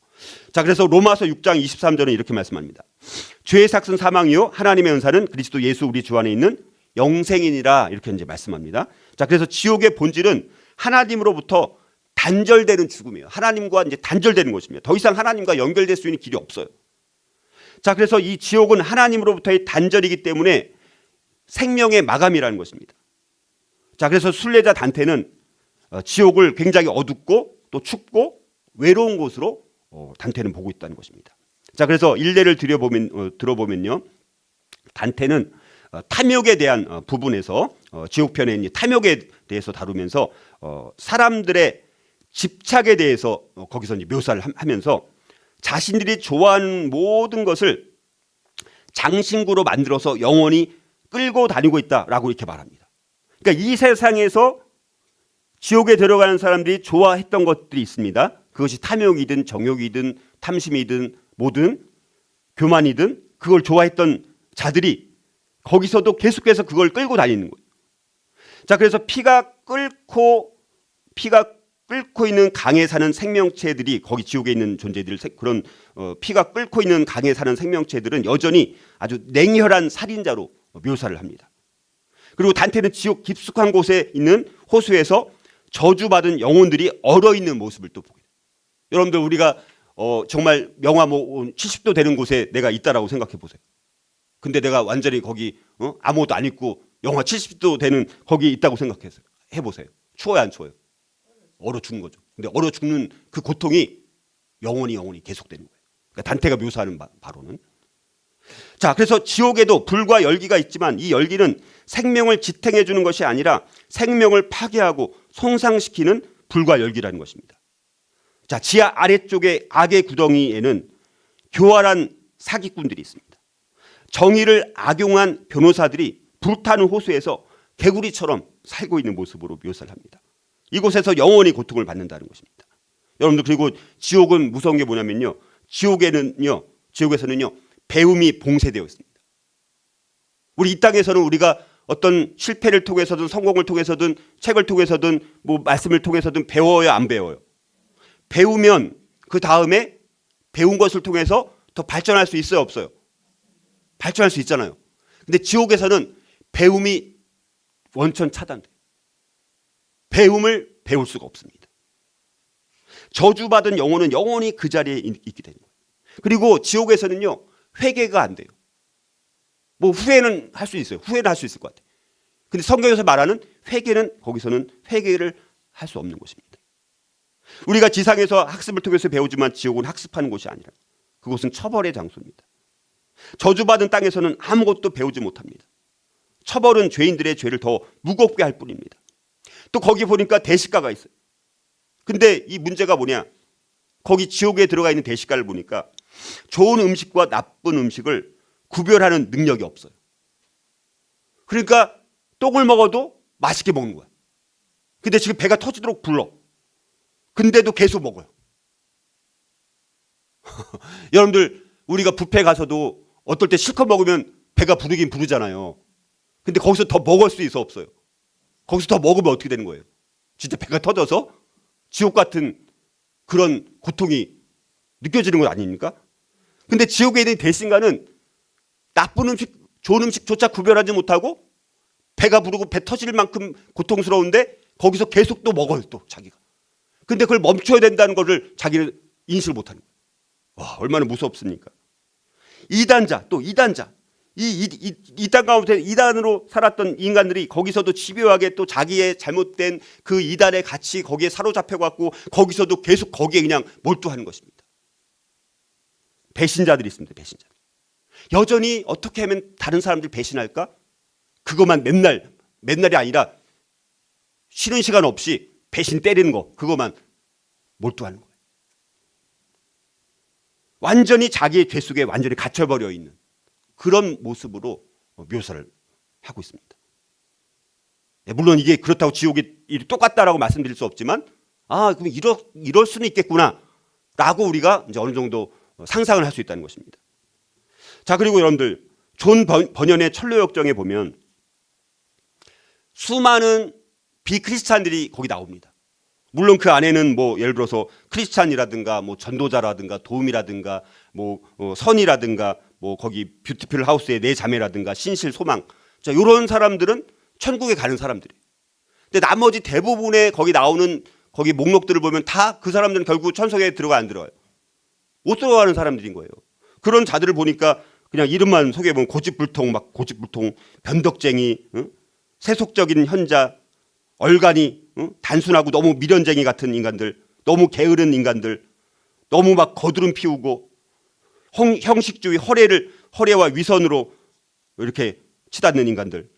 자, 그래서 로마서 6장 23절은 이렇게 말씀합니다. 죄의 삭은 사망이요 하나님의 은사는 그리스도 예수 우리 주 안에 있는 영생이니라, 이렇게 이제 말씀합니다. 자, 그래서 지옥의 본질은 하나님으로부터 단절되는 죽음이에요. 하나님과 이제 단절되는 것입니다. 더 이상 하나님과 연결될 수 있는 길이 없어요. 자, 그래서 이 지옥은 하나님으로부터의 단절이기 때문에 생명의 마감이라는 것입니다. 자, 그래서 순례자 단테는 지옥을 굉장히 어둡고 또 춥고 외로운 곳으로 단테는 보고 있다는 것입니다. 자, 그래서 일례를 들어보면요, 단테는 탐욕에 대한 부분에서 지옥편에 있는 탐욕에 대해서 다루면서 사람들의 집착에 대해서 거기서 이제 묘사를 하면서 자신들이 좋아하는 모든 것을 장신구로 만들어서 영원히 끌고 다니고 있다라고 이렇게 말합니다. 그러니까 이 세상에서 지옥에 들어가는 사람들이 좋아했던 것들이 있습니다. 그것이 탐욕이든 정욕이든 탐심이든 뭐든 교만이든 그걸 좋아했던 자들이 거기서도 계속해서 그걸 끌고 다니는 거예요. 자, 그래서 피가 끓고 있는 강에 사는 생명체들이, 거기 지옥에 있는 존재들, 그런 피가 끓고 있는 강에 사는 생명체들은 여전히 아주 냉혈한 살인자로 묘사를 합니다. 그리고 단테는 지옥 깊숙한 곳에 있는 호수에서 저주받은 영혼들이 얼어있는 모습을 또 보게 돼요. 여러분들, 우리가 정말 영하 70도 되는 곳에 내가 있다라고 생각해 보세요. 근데 내가 완전히 거기 아무것도 안 입고 영하 70도 되는 거기에 있다고 생각해서 해보세요. 추워요, 안 추워요? 얼어 죽는 거죠. 근데 얼어 죽는 그 고통이 영원히 계속되는 거예요. 그러니까 단테가 묘사하는 바로는. 자, 그래서 지옥에도 불과 열기가 있지만 이 열기는 생명을 지탱해 주는 것이 아니라 생명을 파괴하고 손상시키는 불과 열기라는 것입니다. 자, 지하 아래쪽에 악의 구덩이에는 교활한 사기꾼들이 있습니다. 정의를 악용한 변호사들이 불타는 호수에서 개구리처럼 살고 있는 모습으로 묘사를 합니다. 이곳에서 영원히 고통을 받는다는 것입니다. 여러분들, 그리고 지옥은 무서운 게 뭐냐면요, 지옥에서는요 배움이 봉쇄되어 있습니다. 우리 이 땅에서는 우리가 어떤 실패를 통해서든 성공을 통해서든 책을 통해서든 뭐 말씀을 통해서든 배워요, 안 배워요? 배우면 그 다음에 배운 것을 통해서 더 발전할 수 있어요, 없어요? 발전할 수 있잖아요. 근데 지옥에서는 배움이 원천 차단돼요. 배움을 배울 수가 없습니다. 저주받은 영혼은 영원히 그 자리에 있게 되는 거예요. 그리고 지옥에서는요, 회개가 안 돼요. 뭐 후회는 할 수 있어요. 후회는 할 수 있을 것 같아요. 근데 성경에서 말하는 회개는, 거기서는 회개를 할 수 없는 곳입니다. 우리가 지상에서 학습을 통해서 배우지만 지옥은 학습하는 곳이 아니라 그곳은 처벌의 장소입니다. 저주받은 땅에서는 아무것도 배우지 못합니다. 처벌은 죄인들의 죄를 더 무겁게 할 뿐입니다. 또 거기 보니까 대식가가 있어요. 근데 이 문제가 뭐냐? 거기 지옥에 들어가 있는 대식가를 보니까 좋은 음식과 나쁜 음식을 구별하는 능력이 없어요. 그러니까 똥을 먹어도 맛있게 먹는 거야. 근데 지금 배가 터지도록 불러. 근데도 계속 먹어요. 여러분들, 우리가 뷔페 가서도 어떨 때 실컷 먹으면 배가 부르긴 부르잖아요. 근데 거기서 더 먹을 수 있어, 없어요? 거기서 더 먹으면 어떻게 되는 거예요? 진짜 배가 터져서 지옥 같은 그런 고통이 느껴지는 것 아닙니까? 근데 지옥에 있는 대신가는 나쁜 음식, 좋은 음식조차 구별하지 못하고 배가 부르고 배 터질 만큼 고통스러운데 거기서 계속 또 먹어요, 또 자기가. 근데 그걸 멈춰야 된다는 것을 자기는 인식을 못하는 거예요. 와, 얼마나 무섭습니까? 이단자, 또 이단자. 이 땅 가운데 이단으로 살았던 인간들이 거기서도 집요하게 또 자기의 잘못된 그 이단의 가치 거기에 사로잡혀갖고 거기서도 계속 거기에 그냥 몰두하는 것입니다. 배신자들이 있습니다. 배신자들. 여전히 어떻게 하면 다른 사람들 배신할까? 그것만 맨날이 아니라 쉬는 시간 없이 배신 때리는 거, 그것만 몰두하는 거예요. 완전히 자기의 죄 속에 완전히 갇혀버려 있는 그런 모습으로 묘사를 하고 있습니다. 물론 이게 그렇다고 지옥이 똑같다라고 말씀드릴 수 없지만, 그럼 이럴 수는 있겠구나 라고 우리가 이제 어느 정도 상상을 할 수 있다는 것입니다. 자, 그리고 여러분들, 존 버년의 천로역정에 보면 수많은 비크리스찬들이 거기 나옵니다. 물론 그 안에는 뭐 예를 들어서 크리스찬이라든가 뭐 전도자라든가 도움이라든가 뭐 선이라든가 뭐 거기 뷰티풀 하우스의 네 자매라든가 신실 소망, 자, 이런 사람들은 천국에 가는 사람들이에요. 근데 나머지 대부분의 거기 나오는 거기 목록들을 보면 다 그 사람들은 결국 천국에 들어가 안 들어가요. 못 들어가는 사람들인 거예요. 그런 자들을 보니까 그냥 이름만 소개해보면 고집불통, 변덕쟁이, 세속적인 현자, 얼간이, 단순하고 너무 미련쟁이 같은 인간들, 너무 게으른 인간들, 너무 막 거드름 피우고 형식주의 허례와 위선으로 이렇게 치닫는 인간들,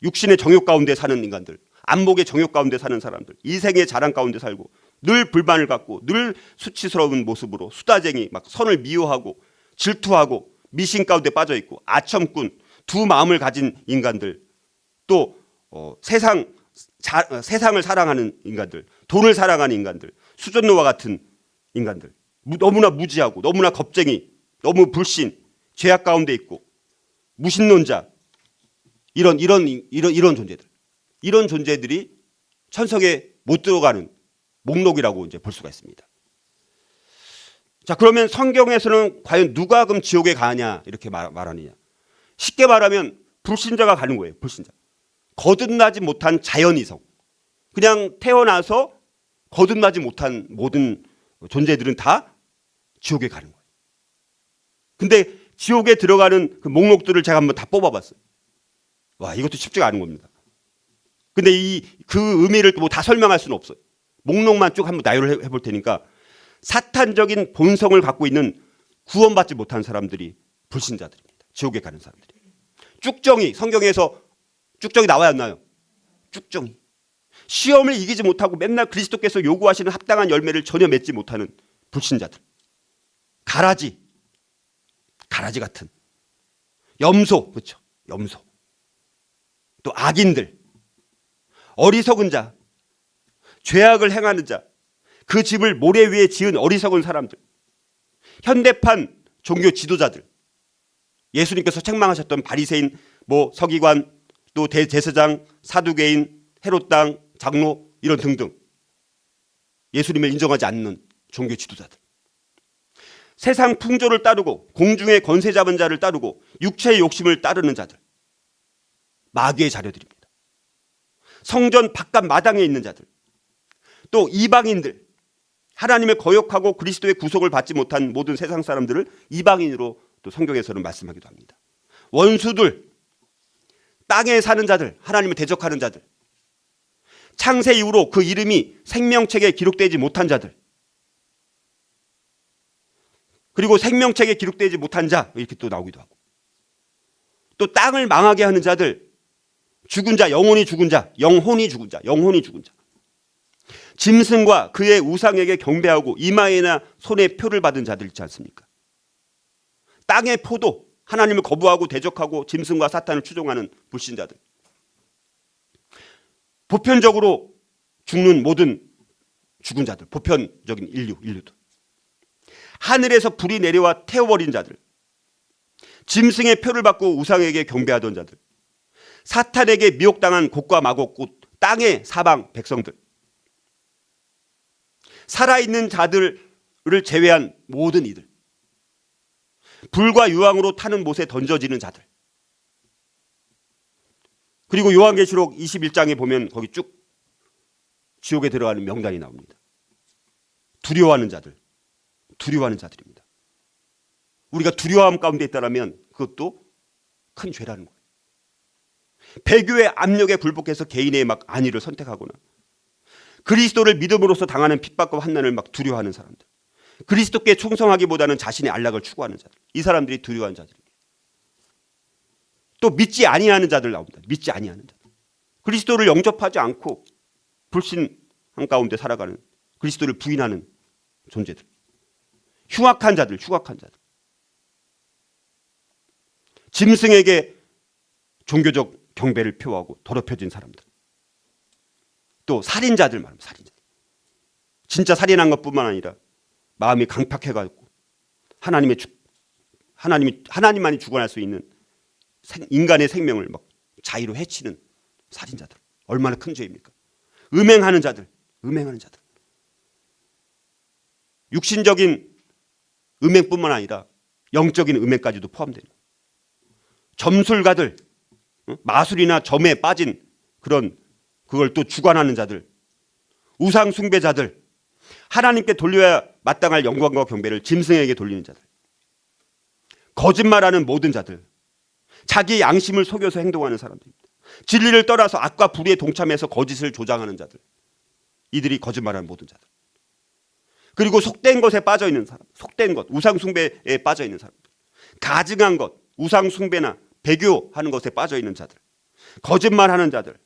육신의 정욕 가운데 사는 인간들, 안목의 정욕 가운데 사는 사람들, 이생의 자랑 가운데 살고 늘 불만을 갖고 늘 수치스러운 모습으로 수다쟁이, 막 선을 미워하고 질투하고 미신 가운데 빠져 있고 아첨꾼, 두 마음을 가진 인간들, 또 세상을 사랑하는 인간들, 돈을 사랑하는 인간들, 수전노와 같은 인간들, 너무나 무지하고 너무나 겁쟁이, 너무 불신, 죄악 가운데 있고 무신론자, 이런 존재들, 이런 존재들이 천성에 못 들어가는 목록이라고 이제 볼 수가 있습니다. 자, 그러면 성경에서는 과연 누가 그럼 지옥에 가냐 이렇게 말하느냐? 쉽게 말하면 불신자가 가는 거예요. 불신자. 거듭나지 못한 자연이성, 그냥 태어나서 거듭나지 못한 모든 존재들은 다 지옥에 가는 거예요. 근데 지옥에 들어가는 그 목록들을 제가 한번 다 뽑아봤어요. 와, 이것도 쉽지가 않은 겁니다. 근데 그 의미를 뭐 다 설명할 수는 없어요. 목록만 쭉 한번 나열을 해볼 테니까, 사탄적인 본성을 갖고 있는 구원받지 못한 사람들이 불신자들입니다. 지옥에 가는 사람들이. 쭉정이, 성경에서 쭉정이 나와야 안 나요? 쭉정이. 시험을 이기지 못하고 맨날 그리스도께서 요구하시는 합당한 열매를 전혀 맺지 못하는 불신자들. 가라지 같은. 염소, 그렇죠? 염소. 또 악인들, 어리석은 자, 죄악을 행하는 자, 그 집을 모래 위에 지은 어리석은 사람들, 현대판 종교 지도자들, 예수님께서 책망하셨던 바리새인, 뭐 서기관, 또 대제사장, 사두개인, 헤롯당, 장로, 이런 등등 예수님을 인정하지 않는 종교 지도자들. 세상 풍조를 따르고 공중의 권세 잡은 자를 따르고 육체의 욕심을 따르는 자들, 마귀의 자녀들입니다. 성전 바깥 마당에 있는 자들, 또 이방인들, 하나님의 거역하고 그리스도의 구속을 받지 못한 모든 세상 사람들을 이방인으로 또 성경에서는 말씀하기도 합니다. 원수들, 땅에 사는 자들, 하나님을 대적하는 자들, 창세 이후로 그 이름이 생명책에 기록되지 못한 자들, 그리고 생명책에 기록되지 못한 자, 이렇게 또 나오기도 하고, 또 땅을 망하게 하는 자들, 죽은 자, 영혼이 죽은 자, 영혼이 죽은 자, 영혼이 죽은 자, 짐승과 그의 우상에게 경배하고 이마에나 손에 표를 받은 자들 있지 않습니까? 땅의 포도, 하나님을 거부하고 대적하고 짐승과 사탄을 추종하는 불신자들, 보편적으로 죽는 모든 죽은 자들, 보편적인 인류들, 하늘에서 불이 내려와 태워버린 자들, 짐승의 표를 받고 우상에게 경배하던 자들, 사탄에게 미혹당한 곡과 마곡, 곧 땅의 사방 백성들, 살아있는 자들을 제외한 모든 이들, 불과 유황으로 타는 못에 던져지는 자들, 그리고 요한계시록 21장에 보면 거기 쭉 지옥에 들어가는 명단이 나옵니다. 두려워하는 자들, 두려워하는 자들입니다. 우리가 두려워함 가운데 있다면 그것도 큰 죄라는 거예요. 배교의 압력에 굴복해서 개인의 막 안위를 선택하거나, 그리스도를 믿음으로써 당하는 핍박과 환난을 막 두려워하는 사람들, 그리스도께 충성하기보다는 자신의 안락을 추구하는 자들, 이 사람들이 두려워하는 자들입니다. 또 믿지 아니하는 자들 나옵니다. 믿지 아니하는 자들, 그리스도를 영접하지 않고 불신한 가운데 살아가는, 그리스도를 부인하는 존재들, 흉악한 자들, 흉악한 자들, 짐승에게 종교적 경배를 표하고 더럽혀진 사람들, 또 살인자들 말입니다. 살인자, 진짜 살인한 것뿐만 아니라 마음이 강팍해가지고 하나님만이 주관할 수 있는 인간의 생명을 막 자의로 해치는 살인자들, 얼마나 큰 죄입니까? 음행하는 자들, 음행하는 자들, 육신적인 음행뿐만 아니라 영적인 음행까지도 포함되는, 점술가들, 마술이나 점에 빠진 그걸 또 주관하는 자들, 우상 숭배자들, 하나님께 돌려야 마땅할 영광과 경배를 짐승에게 돌리는 자들, 거짓말하는 모든 자들, 자기 양심을 속여서 행동하는 사람들입니다. 진리를 떠나서 악과 불의에 동참해서 거짓을 조장하는 자들, 이들이 거짓말하는 모든 자들, 그리고 속된 것에 빠져 있는 사람, 속된 것, 우상 숭배에 빠져 있는 사람들, 가증한 것, 우상 숭배나 배교하는 것에 빠져 있는 자들, 거짓말하는 자들,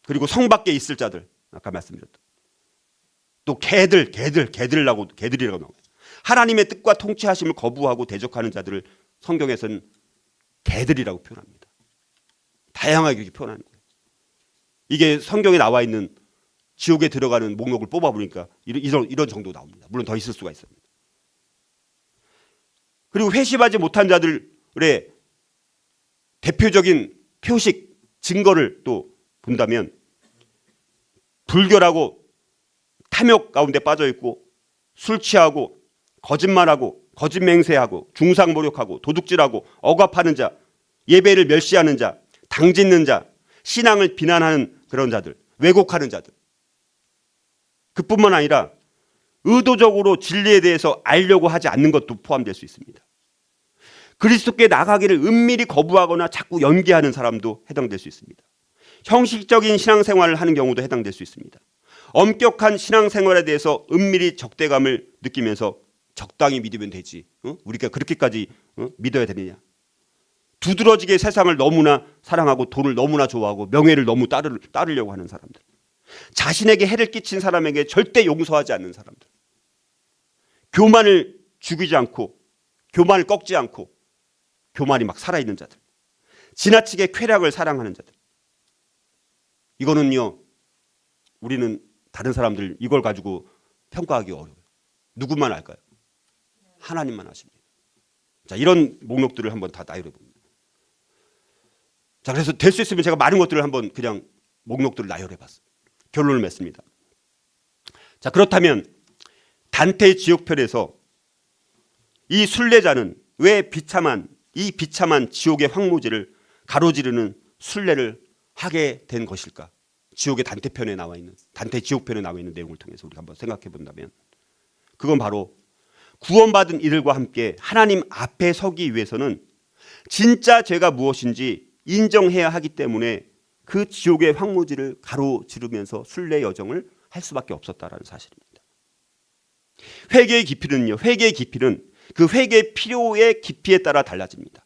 그리고 성 밖에 있을 자들, 아까 말씀드렸던, 또 개들이라고 나와요. 하나님의 뜻과 통치하심을 거부하고 대적하는 자들을 성경에서는 개들이라고 표현합니다. 다양하게 이렇게 표현하는 거예요. 이게 성경에 나와 있는 지옥에 들어가는 목록을 뽑아보니까 이런 정도 나옵니다. 물론 더 있을 수가 있습니다. 그리고 회심하지 못한 자들의 대표적인 표식, 증거를 또 본다면, 불결하고 탐욕 가운데 빠져 있고, 술 취하고 거짓말하고 거짓맹세하고 중상모욕하고 도둑질하고 억압하는 자, 예배를 멸시하는 자, 당짓는 자, 신앙을 비난하는 그런 자들, 왜곡하는 자들, 그뿐만 아니라 의도적으로 진리에 대해서 알려고 하지 않는 것도 포함될 수 있습니다. 그리스도께 나가기를 은밀히 거부하거나 자꾸 연기하는 사람도 해당될 수 있습니다. 형식적인 신앙생활을 하는 경우도 해당될 수 있습니다. 엄격한 신앙생활에 대해서 은밀히 적대감을 느끼면서 적당히 믿으면 되지, 우리가 그렇게까지 믿어야 되느냐, 두드러지게 세상을 너무나 사랑하고 돈을 너무나 좋아하고 명예를 너무 따르려고 하는 사람들, 자신에게 해를 끼친 사람에게 절대 용서하지 않는 사람들, 교만을 죽이지 않고 교만을 꺾지 않고 교만이 막 살아있는 자들, 지나치게 쾌락을 사랑하는 자들, 이거는요, 우리는 다른 사람들 이걸 가지고 평가하기 어려워요. 누구만 알까요? 하나님만 아십니다. 자, 이런 목록들을 한번 다 나열해 봅니다. 자, 그래서 될 수 있으면 제가 많은 것들을 한번 그냥 목록들을 나열해 봤어요. 결론을 맺습니다. 자, 그렇다면 단테의 지옥편에서 이 순례자는 왜 이 비참한 지옥의 황무지를 가로지르는 순례를 하게 된 것일까? 지옥의 단테편에 나와 있는, 단테 지옥편에 나와 있는 내용을 통해서 우리가 한번 생각해 본다면, 그건 바로 구원받은 이들과 함께 하나님 앞에 서기 위해서는 진짜 죄가 무엇인지 인정해야 하기 때문에 그 지옥의 황무지를 가로지르면서 순례 여정을 할 수밖에 없었다라는 사실입니다. 회개의 깊이는요, 회개의 깊이는 그 회개의 필요의 깊이에 따라 달라집니다.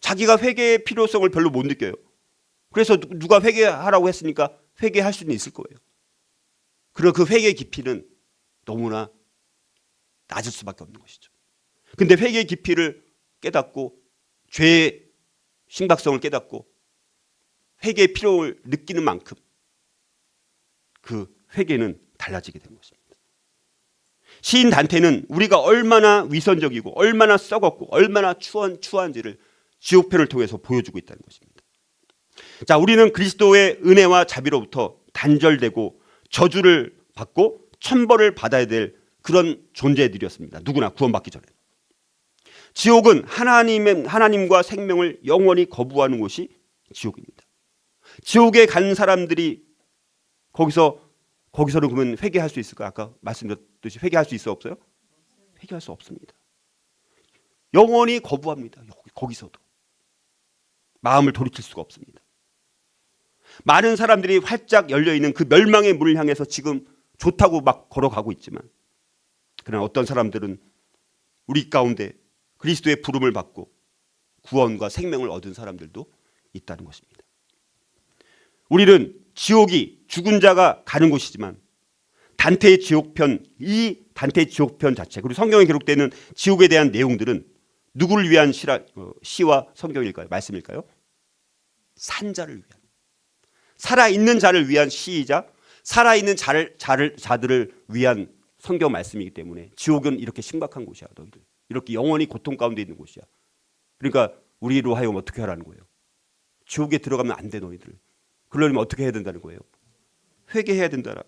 자기가 회개의 필요성을 별로 못 느껴요. 그래서 누가 회개하라고 했으니까 회개할 수는 있을 거예요. 그리고 그 회개의 깊이는 너무나 낮을 수밖에 없는 것이죠. 근데 회개의 깊이를 깨닫고 죄의 심각성을 깨닫고 회개의 필요를 느끼는 만큼 그 회개는 달라지게 된 것입니다. 시인 단테는 우리가 얼마나 위선적이고 얼마나 썩었고 얼마나 추한지를 지옥편을 통해서 보여주고 있다는 것입니다. 자, 우리는 그리스도의 은혜와 자비로부터 단절되고 저주를 받고 천벌을 받아야 될 그런 존재들이었습니다. 누구나 구원받기 전에. 지옥은 하나님과 생명을 영원히 거부하는 곳이 지옥입니다. 지옥에 간 사람들이 거기서는 그러면 회개할 수 있을까? 아까 말씀드렸듯이 회개할 수 있어 없어요? 회개할 수 없습니다. 영원히 거부합니다. 거기서도 마음을 돌이킬 수가 없습니다. 많은 사람들이 활짝 열려있는 그 멸망의 문을 향해서 지금 좋다고 막 걸어가고 있지만, 그러나 어떤 사람들은 우리 가운데 그리스도의 부름을 받고 구원과 생명을 얻은 사람들도 있다는 것입니다. 우리는 지옥이 죽은 자가 가는 곳이지만 단테의 지옥편, 이 단테의 지옥편 자체, 그리고 성경에 기록되는 지옥에 대한 내용들은 누구를 위한 시와 성경일까요? 말씀일까요? 산자를 위한, 살아있는 자를 위한 시이자 살아있는 자들을 위한 성경 말씀이기 때문에 지옥은 이렇게 심각한 곳이야. 너희들 이렇게 영원히 고통 가운데 있는 곳이야. 그러니까 우리로 하여금 어떻게 하라는 거예요? 지옥에 들어가면 안 돼. 너희들 그러려면 어떻게 해야 된다는 거예요? 회개해야 된다라.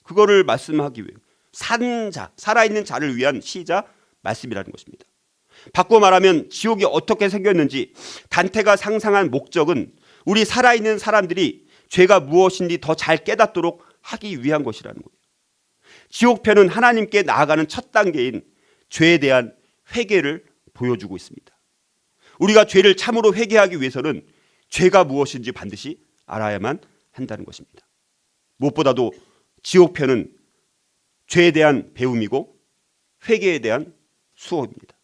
그거를 말씀하기 위해 산자, 살아있는 자를 위한 시자 말씀이라는 것입니다. 바꿔 말하면 지옥이 어떻게 생겼는지 단테가 상상한 목적은 우리 살아있는 사람들이 죄가 무엇인지 더 잘 깨닫도록 하기 위한 것이라는 거예요. 지옥편은 하나님께 나아가는 첫 단계인 죄에 대한 회개를 보여주고 있습니다. 우리가 죄를 참으로 회개하기 위해서는 죄가 무엇인지 반드시 알아야만 한다는 것입니다. 무엇보다도 지옥편은 죄에 대한 배움이고 회개에 대한 수업입니다.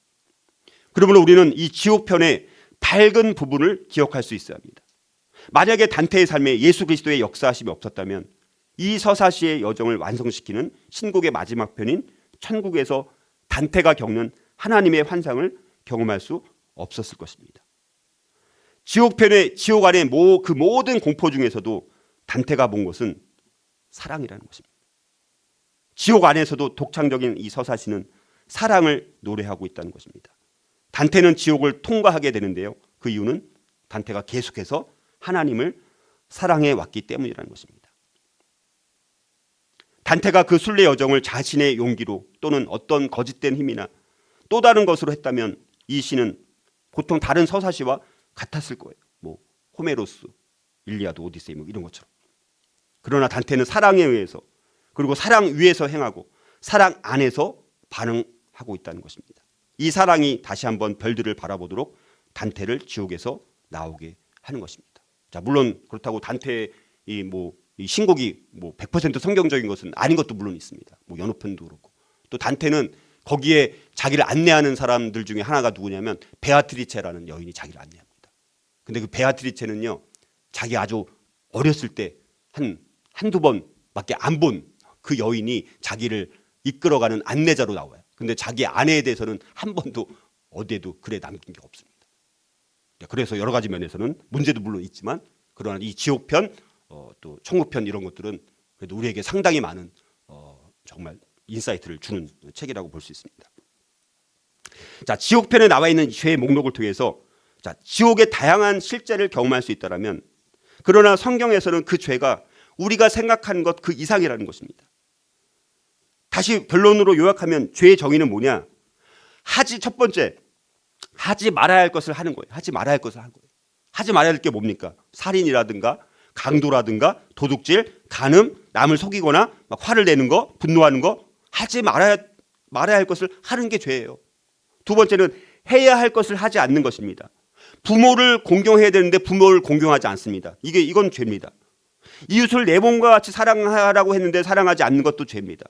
그러므로 우리는 이 지옥편의 밝은 부분을 기억할 수 있어야 합니다. 만약에 단테의 삶에 예수 그리스도의 역사하심이 없었다면 이 서사시의 여정을 완성시키는 신곡의 마지막 편인 천국에서 단테가 겪는 하나님의 환상을 경험할 수 없었을 것입니다. 지옥편의 지옥 안의 그 모든 공포 중에서도 단테가 본 것은 사랑이라는 것입니다. 지옥 안에서도 독창적인 이 서사시는 사랑을 노래하고 있다는 것입니다. 단테는 지옥을 통과하게 되는데요. 그 이유는 단테가 계속해서 하나님을 사랑해 왔기 때문이라는 것입니다. 단테가 그 순례 여정을 자신의 용기로 또는 어떤 거짓된 힘이나 또 다른 것으로 했다면 이 시는 보통 다른 서사시와 같았을 거예요. 뭐 호메로스, 일리아드, 오디세이 뭐 이런 것처럼. 그러나 단테는 사랑에 의해서, 그리고 사랑 위에서 행하고 사랑 안에서 반응하고 있다는 것입니다. 이 사랑이 다시 한번 별들을 바라보도록 단테를 지옥에서 나오게 하는 것입니다. 자, 물론 그렇다고 단테의 이 신곡이 100% 성경적인 것은 아닌 것도 물론 있습니다. 연호편도 그렇고. 또 단테는 거기에 자기를 안내하는 사람들 중에 하나가 누구냐면 베아트리체라는 여인이 자기를 안내합니다. 근데 그 베아트리체는요, 자기 아주 어렸을 때 한두 번밖에 안 본 그 여인이 자기를 이끌어가는 안내자로 나와요. 근데 자기 아내에 대해서는 한 번도 어디에도 글에 남긴 게 없습니다. 그래서 여러 가지 면에서는 문제도 물론 있지만, 그러나 이 지옥편, 또 천국편 이런 것들은 그래도 우리에게 상당히 많은 정말 인사이트를 주는 책이라고 볼 수 있습니다. 자, 지옥편에 나와 있는 죄의 목록을 통해서 지옥의 다양한 실제를 경험할 수 있다라면, 그러나 성경에서는 그 죄가 우리가 생각하는 것 그 이상이라는 것입니다. 다시 결론으로 요약하면 죄의 정의는 뭐냐? 첫 번째, 하지 말아야 할 것을 하는 거예요. 하지 말아야 할 것을 하는 거예요. 하지 말아야 할 게 뭡니까? 살인이라든가 강도라든가 도둑질, 간음, 남을 속이거나 막 화를 내는 거, 분노하는 거, 하지 말아야 할 것을 하는 게 죄예요. 두 번째는 해야 할 것을 하지 않는 것입니다. 부모를 공경해야 되는데 부모를 공경하지 않습니다. 이건 죄입니다. 이웃을 내 몸과 같이 사랑하라고 했는데 사랑하지 않는 것도 죄입니다.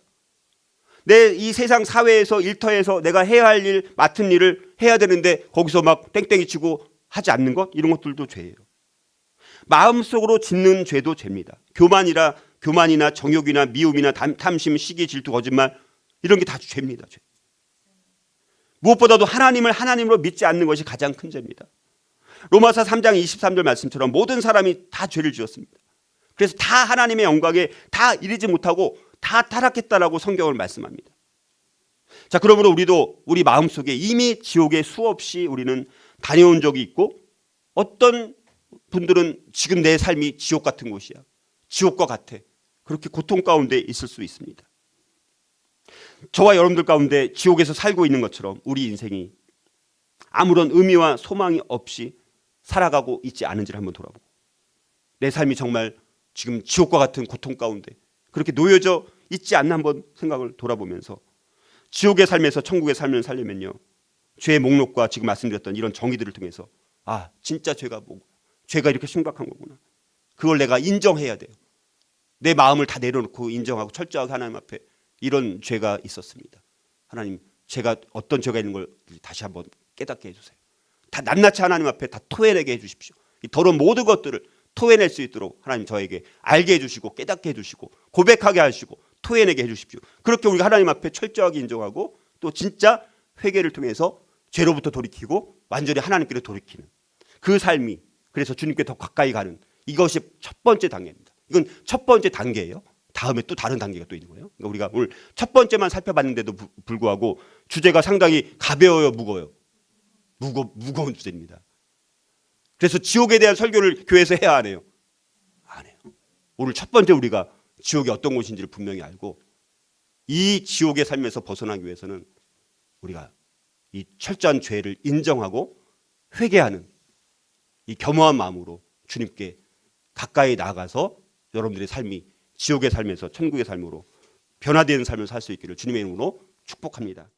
내 이 세상 사회에서 일터에서 내가 해야 할 일, 맡은 일을 해야 되는데 거기서 막 땡땡이 치고 하지 않는 것, 이런 것들도 죄예요. 마음속으로 짓는 죄도 죄입니다. 교만이나 정욕이나 미움이나 탐심, 시기, 질투, 거짓말, 이런 게 다 죄입니다. 죄. 무엇보다도 하나님을 하나님으로 믿지 않는 것이 가장 큰 죄입니다. 로마서 3장 23절 말씀처럼 모든 사람이 다 죄를 지었습니다. 그래서 다 하나님의 영광에 다 이르지 못하고 다 타락했다라고 성경을 말씀합니다. 자, 그러므로 우리도 우리 마음속에 이미 지옥에 수없이 우리는 다녀온 적이 있고, 어떤 분들은 지금 내 삶이 지옥 같은 곳이야, 지옥과 같아, 그렇게 고통 가운데 있을 수 있습니다. 저와 여러분들 가운데 지옥에서 살고 있는 것처럼 우리 인생이 아무런 의미와 소망이 없이 살아가고 있지 않은지를 한번 돌아보고, 내 삶이 정말 지금 지옥과 같은 고통 가운데 그렇게 놓여져 있지 않나 한번 생각을 돌아보면서, 지옥의 삶에서 천국의 삶을 살려면요, 죄의 목록과 지금 말씀드렸던 이런 정의들을 통해서 진짜 죄가 뭐고, 죄가 이렇게 심각한 거구나, 그걸 내가 인정해야 돼요. 내 마음을 다 내려놓고 인정하고 철저하게 하나님 앞에 이런 죄가 있었습니다. 하나님, 제가 어떤 죄가 있는 걸 다시 한번 깨닫게 해주세요. 다 낱낱이 하나님 앞에 다 토해내게 해주십시오. 이 더러운 모든 것들을 토해낼 수 있도록 하나님 저에게 알게 해주시고 깨닫게 해주시고 고백하게 하시고 토해내게 해주십시오. 그렇게 우리가 하나님 앞에 철저하게 인정하고 또 진짜 회개를 통해서 죄로부터 돌이키고 완전히 하나님께로 돌이키는 그 삶이, 그래서 주님께 더 가까이 가는, 이것이 첫 번째 단계입니다. 이건 첫 번째 단계예요. 다음에 또 다른 단계가 또 있는 거예요. 그러니까 우리가 오늘 첫 번째만 살펴봤는데도 불구하고 주제가 상당히 가벼워요, 무거워요? 무거운 주제입니다. 그래서 지옥에 대한 설교를 교회에서 해야 안 해요? 안 해요. 오늘 첫 번째 우리가 지옥이 어떤 곳인지를 분명히 알고, 이 지옥의 삶에서 벗어나기 위해서는 우리가 이 철저한 죄를 인정하고 회개하는 이 겸허한 마음으로 주님께 가까이 나아가서 여러분들의 삶이 지옥의 삶에서 천국의 삶으로 변화되는 삶을 살 수 있기를 주님의 이름으로 축복합니다.